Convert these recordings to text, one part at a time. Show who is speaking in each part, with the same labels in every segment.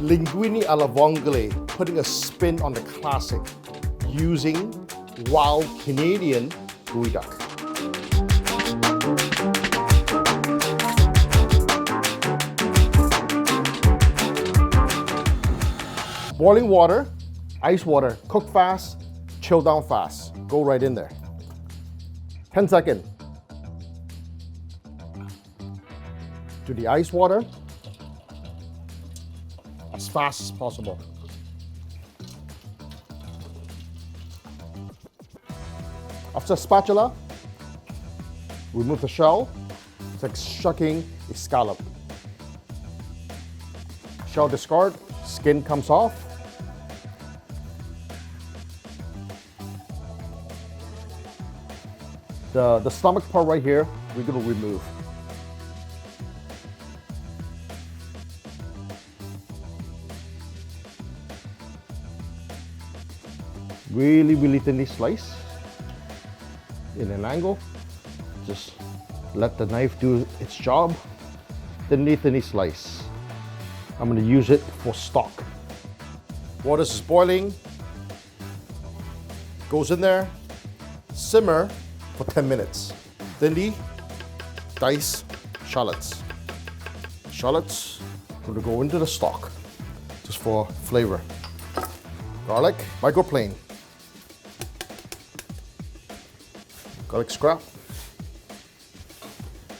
Speaker 1: Linguine alla vongole, putting a spin on the classic using wild Canadian geoduck. Boiling water, ice water, cook fast, chill down fast. Go right in there. 10 seconds. To the ice water as fast as possible. After spatula, remove the shell. It's like shucking a scallop. Shell discard, skin comes off. The stomach part right here, we're gonna remove. Really thinly slice in an angle. Just let the knife do its job. Thinly slice. I'm gonna use it for stock. Water is boiling. Goes in there. Simmer for 10 minutes. Thinly dice shallots. Shallots gonna go into the stock just for flavor. Garlic, microplane. Garlic scrap.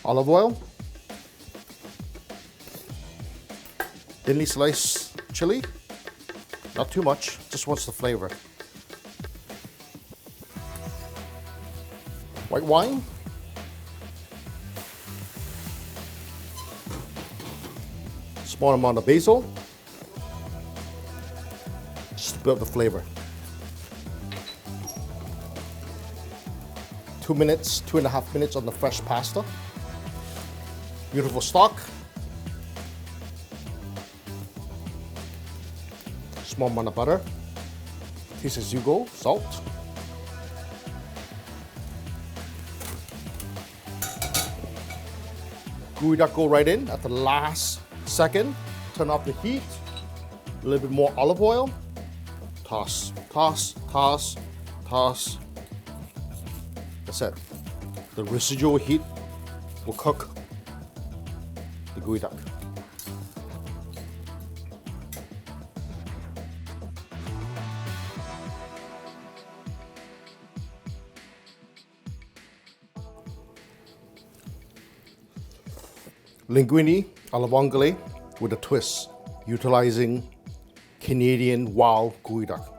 Speaker 1: Olive oil. Thinly sliced chili. Not too much, just wants the flavor. White wine. Small amount of basil. Just to build the flavor. 2 minutes, 2.5 minutes on the fresh pasta. Beautiful stock. Small amount of butter. Taste as you go, salt. Geoduck go right in at the last second. Turn off the heat. A little bit more olive oil. Toss, toss, toss, toss. That's it. The residual heat will cook the geoduck. Linguine alla vongole with a twist, utilizing Canadian wild geoduck.